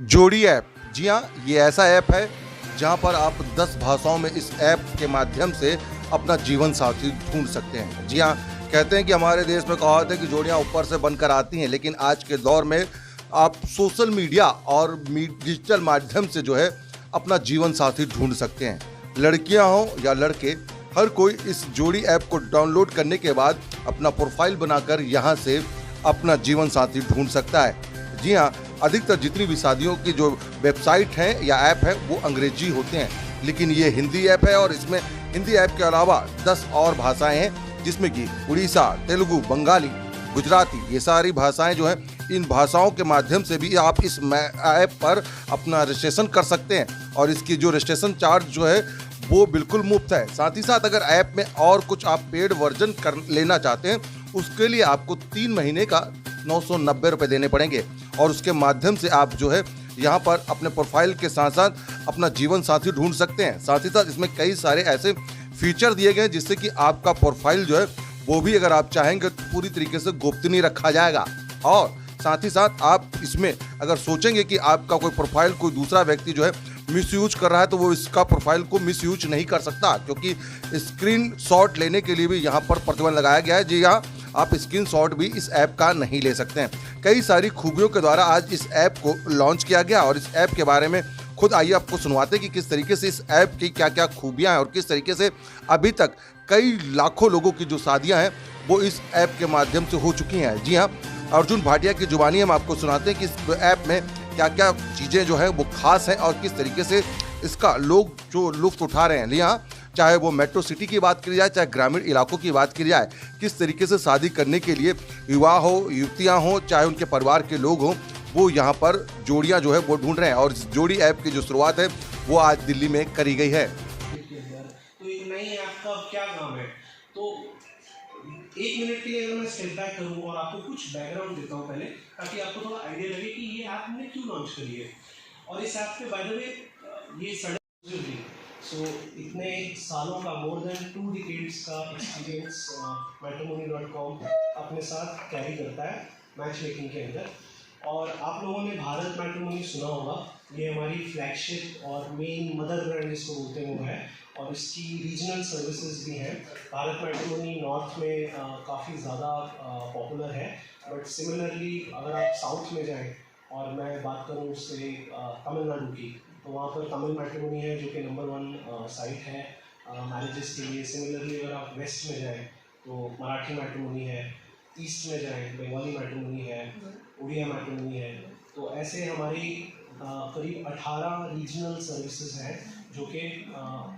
जोड़ी ऐप, जी हाँ, ये ऐसा ऐप है जहाँ पर आप 10 भाषाओं में इस ऐप के माध्यम से अपना जीवन साथी ढूंढ सकते हैं। जी हाँ, कहते हैं कि हमारे देश में कहावत है कि जोड़ियाँ ऊपर से बनकर आती हैं, लेकिन आज के दौर में आप सोशल मीडिया और डिजिटल माध्यम से जो है अपना जीवन साथी ढूंढ सकते हैं। लड़कियाँ हों या लड़के, हर कोई इस जोड़ी ऐप को डाउनलोड करने के बाद अपना प्रोफाइल बनाकर यहाँ से अपना जीवन साथी ढूंढ सकता है। जी हाँ, अधिकतर जितनी भी शादियों की जो वेबसाइट हैं या ऐप है वो अंग्रेजी होते हैं, लेकिन ये हिंदी ऐप है और इसमें हिंदी ऐप के अलावा 10 और भाषाएं हैं, जिसमें कि उड़ीसा, तेलुगु, बंगाली, गुजराती, ये सारी भाषाएं जो हैं, इन भाषाओं के माध्यम से भी आप इस ऐप पर अपना रजिस्ट्रेशन कर सकते हैं और इसकी जो रजिस्ट्रेशन चार्ज जो है वो बिल्कुल मुफ्त है। साथ ही साथ अगर ऐप में और कुछ आप पेड वर्जन कर लेना चाहते हैं, उसके लिए आपको 3 महीने का 990 रुपये देने पड़ेंगे और उसके माध्यम से आप जो है यहाँ पर अपने प्रोफाइल के साथ साथ अपना जीवन साथी ढूंढ सकते हैं। साथ ही साथ इसमें कई सारे ऐसे फीचर दिए गए हैं जिससे कि आपका प्रोफाइल जो है वो भी अगर आप चाहेंगे तो पूरी तरीके से गोपनीय रखा जाएगा। और साथ ही साथ आप इसमें अगर सोचेंगे कि आपका कोई प्रोफाइल कोई दूसरा व्यक्ति जो है मिसयूज कर रहा है, तो वो इसका प्रोफाइल को मिसयूज नहीं कर सकता, क्योंकि स्क्रीन शॉट लेने के लिए भी यहाँ पर प्रतिबंध लगाया गया है। जी हाँ, आप स्क्रीन शॉट भी इस ऐप का नहीं ले सकते हैं। कई सारी खूबियों के द्वारा आज इस ऐप को लॉन्च किया गया और इस ऐप के बारे में खुद आइए आपको सुनवाते हैं कि किस तरीके से इस ऐप की क्या क्या खूबियाँ हैं और किस तरीके से अभी तक कई लाखों लोगों की जो शादियाँ हैं वो इस ऐप के माध्यम से हो चुकी हैं। जी हाँ, अर्जुन भाटिया की जुबानी हम आपको सुनाते हैं कि इस ऐप में क्या क्या चीज़ें जो हैं वो खास हैं और किस तरीके से इसका लोग जो लुत्फ उठा रहे हैं। यहाँ चाहे वो मेट्रो सिटी की बात करी जाए, चाहे ग्रामीण इलाकों की बात करी जाए, किस तरीके से शादी करने के लिए युवा हो, युवतियाँ हों, चाहे उनके परिवार के लोग हों, वो यहाँ पर जोड़ियाँ जो है वो ढूंढ रहे हैं और इस जोड़ी ऐप की जो शुरुआत है वो आज दिल्ली में करी गई है। तो एक नई ऐप का क्या काम है, तो 1 मिनट के लिए अगर मैं स्टेप बैक करूँ और आपको कुछ बैकग्राउंड देता हूँ पहले, ताकि आपको थोड़ा आइडिया लगे कि ये ऐप हमने क्यों लॉन्च करी है। और इस ऐप पे बाय द वे ये सो इतने सालों का मोर देन 2 डिकेड्स का एक्सपीरियंस matrimony.com अपने साथ कैरी करता है मैच मेकिंग के अंदर। और आप लोगों ने भारत मैट्रिमोनी सुना होगा, ये हमारी फ्लैगशिप और मेन मदर ब्रांड जिसको बोलते हैं वो है, और इसकी रीजनल सर्विसेज भी हैं। भारत मैट्रिमोनी नॉर्थ में काफ़ी ज़्यादा पॉपुलर है, बट सिमिलरली अगर आप साउथ में जाएं और मैं बात करूं उससे तमिलनाडु की, तो वहाँ पर तमिल मैट्रिमोनी है जो कि नंबर 1 साइट है मैरिजेस के लिए। सिमिलरली अगर आप वेस्ट में जाएं तो मराठी मैट्रिमोनी है, ईस्ट में जाएं बंगाली मैट्रिमोनी है, उड़िया मैट्रिमोनी है। तो ऐसे हमारी करीब 18 रीजनल सर्विसेज हैं जो कि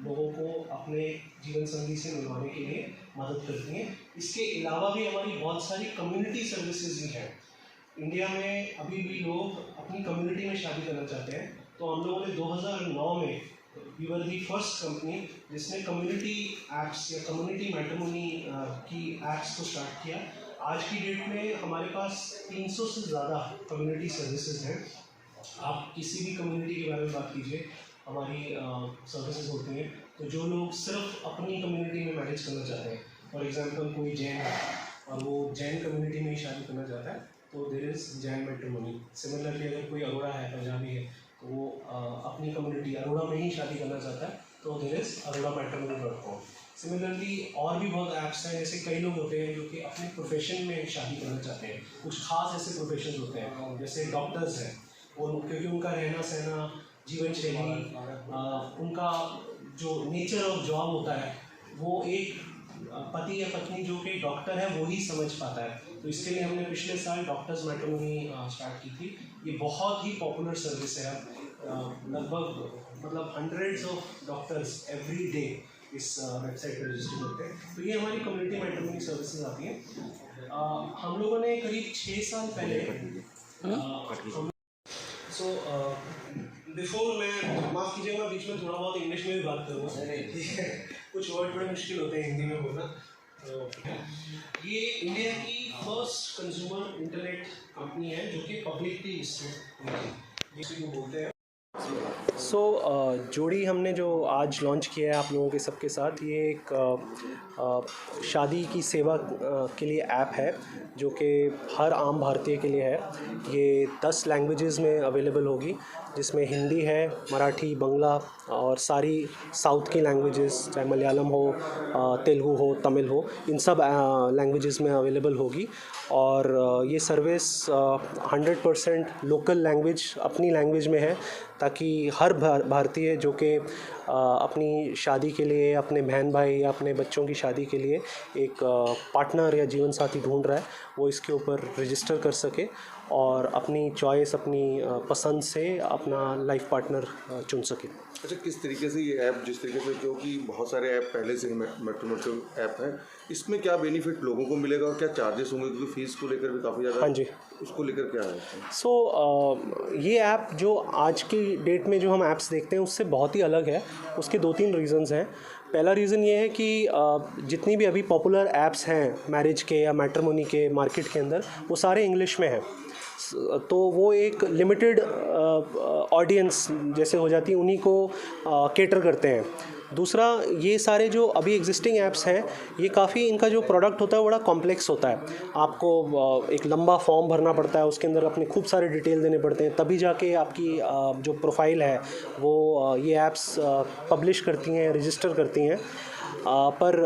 लोगों को अपने जीवन संगी से मिलवाने के लिए मदद करती हैं। इसके अलावा भी हमारी बहुत सारी कम्युनिटी सर्विसेज भी हैं। इंडिया में अभी भी लोग अपनी कम्युनिटी में शादी करना चाहते हैं, तो हम लोगों ने 2009 में we were the first company जिसने कम्युनिटी ऐप्स या कम्युनिटी मैट्रिमोनी की ऐप्स को स्टार्ट किया। आज की डेट में हमारे पास 300 से ज़्यादा कम्युनिटी सर्विसेज हैं। आप किसी भी कम्युनिटी के बारे में बात कीजिए, हमारी सर्विसेज होती हैं। तो जो लोग सिर्फ अपनी कम्युनिटी में मैनेज करना चाहते हैं, फॉर एग्जांपल कोई जैन है और वो जैन कम्युनिटी में ही शादी करना चाहता है, तो there is Jain matrimony. Similarly अगर कोई अरोड़ा है, पंजाबी है, तो वो अपनी कम्युनिटी अरोड़ा में ही शादी करना चाहता है, तो देयर इज़ arodamatrimony.com। सिमिलरली और भी बहुत ऐप्स हैं, जैसे कई लोग होते हैं जो कि अपने प्रोफेशन में शादी करना चाहते हैं। कुछ खास ऐसे प्रोफेशन होते हैं, जैसे डॉक्टर्स हैं, वो क्योंकि उनका रहना सहना, जीवन शैली, उनका जो नेचर ऑफ जॉब होता है वो एक पति या पत्नी जो कि डॉक्टर है वो ही समझ पाता है। तो इसके लिए हमने पिछले साल डॉक्टर्स मैट्रिमोनी स्टार्ट की थी। ये बहुत ही पॉपुलर सर्विस है। लगभग मतलब hundreds of doctors every day इस वेबसाइट पर रजिस्टर करते हैं। तो ये हमारी कम्युनिटी मैट्रिमोनी सर्विसेज आती हैं। हम लोगों ने करीब 6 साल पहले बिफोर मैं माफ़ कीजिएगा, बीच में थोड़ा बहुत इंग्लिश में भी बात करूँगा, ठीक है। कुछ वर्ड बड़े मुश्किल होते हैं हिंदी में बोलना। तो ये इंडिया की फर्स्ट कंज्यूमर इंटरनेट कंपनी है जो कि पब्लिकली इसमें बोलते हैं। जोड़ी हमने जो आज लॉन्च किया है आप लोगों के सबके साथ, ये एक शादी की सेवा के लिए ऐप है जो कि हर आम भारतीय के लिए है। ये 10 लैंग्वेजेस में अवेलेबल होगी, जिसमें हिंदी है, मराठी, बंगला और सारी साउथ की लैंग्वेजेस, चाहे मलयालम हो, तेलुगु हो, तमिल हो, इन सब लैंग्वेजेस में अवेलेबल होगी। और ये सर्विस 100% लोकल लैंग्वेज, अपनी लैंग्वेज में है, ताकि हर भारतीय जो कि अपनी शादी के लिए, अपने बहन भाई या अपने बच्चों की शादी के लिए एक पार्टनर या जीवन साथी ढूंढ रहा है, वो इसके ऊपर रजिस्टर कर सके और अपनी चॉइस, अपनी पसंद से अपना लाइफ पार्टनर चुन सके। अच्छा, किस तरीके से ये ऐप, जिस तरीके से, क्योंकि बहुत सारे ऐप पहले से ही मैट्रिमोनियल ऐप हैं, इसमें क्या बेनिफिट लोगों को मिलेगा और क्या चार्जेस होंगे, क्योंकि फीस को लेकर भी काफ़ी ज़्यादा, हाँ जी, उसको लेकर क्या है? ये ऐप जो आज की डेट में जो हम ऐप्स देखते हैं उससे बहुत ही अलग है। उसके 2-3 रीज़न्स हैं। पहला रीज़न ये है कि जितनी भी अभी पॉपुलर ऐप्स हैं मैरिज के या मैट्रिमोनी के मार्केट के अंदर, वो सारे इंग्लिश में हैं। तो वो एक लिमिटेड ऑडियंस जैसे हो जाती है, उन्हीं को केटर करते हैं। दूसरा, ये सारे जो अभी एग्जिस्टिंग ऐप्स हैं, ये काफ़ी, इनका जो प्रोडक्ट होता है वो बड़ा कॉम्प्लेक्स होता है। आपको एक लंबा फॉर्म भरना पड़ता है, उसके अंदर अपने खूब सारे डिटेल देने पड़ते हैं, तभी जाके आपकी जो प्रोफाइल है वो ये ऐप्स पब्लिश करती हैं, रजिस्टर करती हैं। पर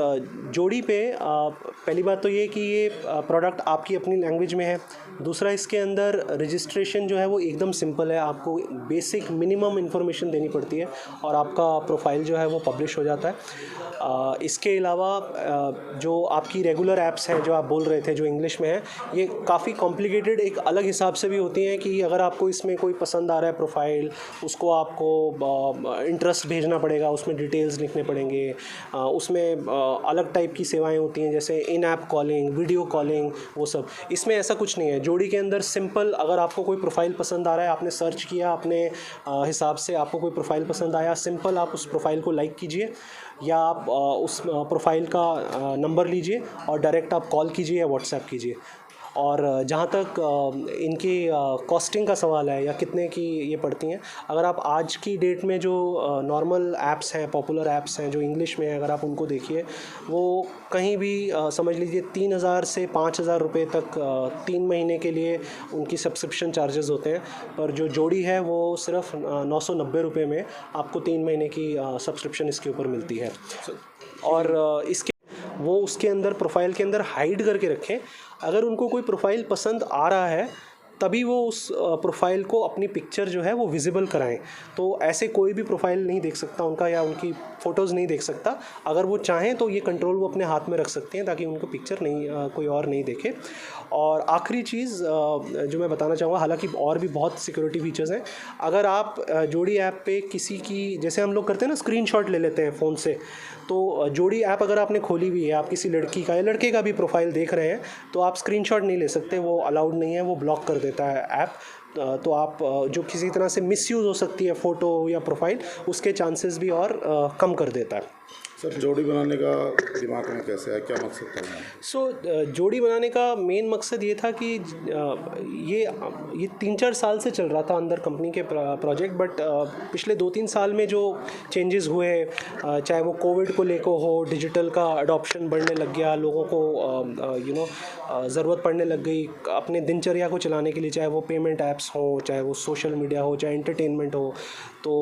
जोड़ी पे पहली बात तो ये कि ये प्रोडक्ट आपकी अपनी लैंग्वेज में है। दूसरा, इसके अंदर रजिस्ट्रेशन जो है वो एकदम सिंपल है। आपको बेसिक मिनिमम इन्फॉर्मेशन देनी पड़ती है और आपका प्रोफाइल जो है वो पब्लिश हो जाता है। इसके अलावा जो आपकी रेगुलर ऐप्स हैं जो आप बोल रहे थे जो इंग्लिश में है, ये काफ़ी कॉम्प्लिकेटेड एक अलग हिसाब से भी होती हैं कि अगर आपको इसमें कोई पसंद आ रहा है प्रोफाइल, उसको आपको इंटरेस्ट भेजना पड़ेगा, उसमें डिटेल्स लिखने पड़ेंगे, उसमें अलग टाइप की सेवाएं होती हैं जैसे इन ऐप कॉलिंग, वीडियो कॉलिंग, वो सब। इसमें ऐसा कुछ नहीं है। जोड़ी के अंदर सिंपल, अगर आपको कोई प्रोफाइल पसंद आ रहा है, आपने सर्च किया अपने हिसाब से, आपको कोई प्रोफाइल पसंद आया, सिंपल आप उस प्रोफाइल को लाइक कीजिए या आप उस प्रोफाइल का नंबर लीजिए और डायरेक्ट आप कॉल कीजिए या व्हाट्सएप कीजिए। और जहाँ तक इनकी कॉस्टिंग का सवाल है या कितने की ये पड़ती हैं, अगर आप आज की डेट में जो नॉर्मल ऐप्स हैं, पॉपुलर ऐप्स हैं जो इंग्लिश में हैं, अगर आप उनको देखिए, वो कहीं भी समझ लीजिए 3,000 से 5,000 रुपये तक 3 महीने के लिए उनकी सब्सक्रिप्शन चार्जेस होते हैं। पर जो जोड़ी है वो सिर्फ 990 रुपये में आपको 3 महीने की सब्सक्रिप्शन इसके ऊपर मिलती है। और इसके वो उसके अंदर प्रोफाइल के अंदर हाइड करके रखें। अगर उनको कोई प्रोफाइल पसंद आ रहा है तभी वो उस प्रोफाइल को, अपनी पिक्चर जो है वो विजिबल कराएं। तो ऐसे कोई भी प्रोफाइल नहीं देख सकता उनका या उनकी फ़ोटोज़ नहीं देख सकता। अगर वो चाहें तो ये कंट्रोल वो अपने हाथ में रख सकते हैं ताकि उनको पिक्चर नहीं कोई और नहीं देखे। और आखिरी चीज़ जो मैं बताना चाहूँगा, हालांकि और भी बहुत सिक्योरिटी फीचर्स हैं। अगर आप जोड़ी ऐप पे किसी की, जैसे हम लोग करते हैं ना, स्क्रीनशॉट ले लेते हैं फ़ोन से, तो जोड़ी ऐप अगर आपने खोली हुई है, आप किसी लड़की का या लड़के का भी प्रोफाइल देख रहे हैं, तो आप स्क्रीनशॉट नहीं ले सकते, वो अलाउड नहीं है, वो ब्लॉक कर देता है ऐप। तो आप जो किसी तरह से मिसयूज़ हो सकती है फ़ोटो या प्रोफाइल, उसके चांसेस भी और कम कर देता है। सर, जोड़ी बनाने का दिमाग में कैसे है, क्या मकसद था? जोड़ी बनाने का मेन मकसद ये था कि ये 3-4 साल से चल रहा था अंदर कंपनी के प्रोजेक्ट, बट पिछले 2-3 साल में जो चेंजेस हुए, चाहे वो कोविड को लेकर हो, डिजिटल का अडॉप्शन बढ़ने लग गया, लोगों को ज़रूरत पड़ने लग गई अपने दिनचर्या को चलाने के लिए, चाहे वो पेमेंट ऐप्स हो, चाहे वो सोशल मीडिया हो, चाहे एंटरटेनमेंट हो। तो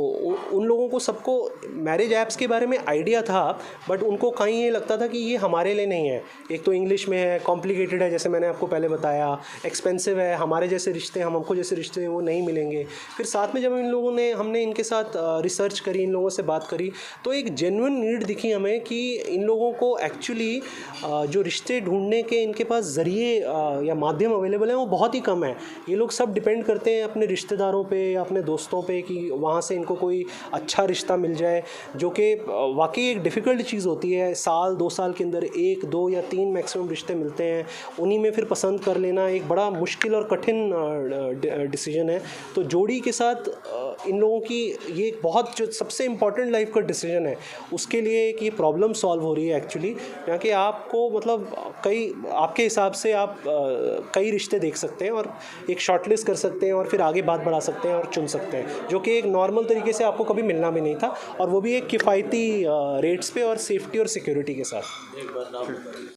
उन लोगों को, सबको मैरिज ऐप्स के बारे में आइडिया था, बट उनको कहीं ये लगता था कि ये हमारे लिए नहीं है। एक तो इंग्लिश में है, कॉम्प्लिकेटेड है, जैसे मैंने आपको पहले बताया, एक्सपेंसिव है, हमारे जैसे रिश्ते, हमको जैसे रिश्ते वो नहीं मिलेंगे। फिर साथ में जब हमने इनके साथ रिसर्च करी, इन लोगों से बात करी, तो एक जेन्युइन नीड दिखी हमें कि इन लोगों को एक्चुअली जो रिश्ते ढूंढने के इनके पास ज़रिए या माध्यम अवेलेबल हैं वो बहुत ही कम है। ये लोग सब डिपेंड करते हैं अपने रिश्तेदारों पे या अपने दोस्तों पे कि वहाँ से इनको कोई अच्छा रिश्ता मिल जाए, जो कि वाकई एक डिफ़िकल्ट चीज़ होती है। 1-2 साल के अंदर 1, 2 या 3 मैक्सिमम रिश्ते मिलते हैं, उन्हीं में फिर पसंद कर लेना एक बड़ा मुश्किल और कठिन डिसीजन है। तो जोड़ी के साथ इन लोगों की ये एक बहुत जो सबसे इम्पॉर्टेंट लाइफ का डिसीजन है उसके लिए कि ये प्रॉब्लम सॉल्व हो रही है एक्चुअली, यहाँ कि आपको मतलब कई आपके हिसाब से आप कई रिश्ते देख सकते हैं और एक शॉर्टलिस्ट कर सकते हैं और फिर आगे बात बढ़ा सकते हैं और चुन सकते हैं, जो कि एक नॉर्मल तरीके से आपको कभी मिलना भी नहीं था, और वो भी एक किफ़ायती रेट्स पे और सेफ्टी और सिक्योरिटी के साथ।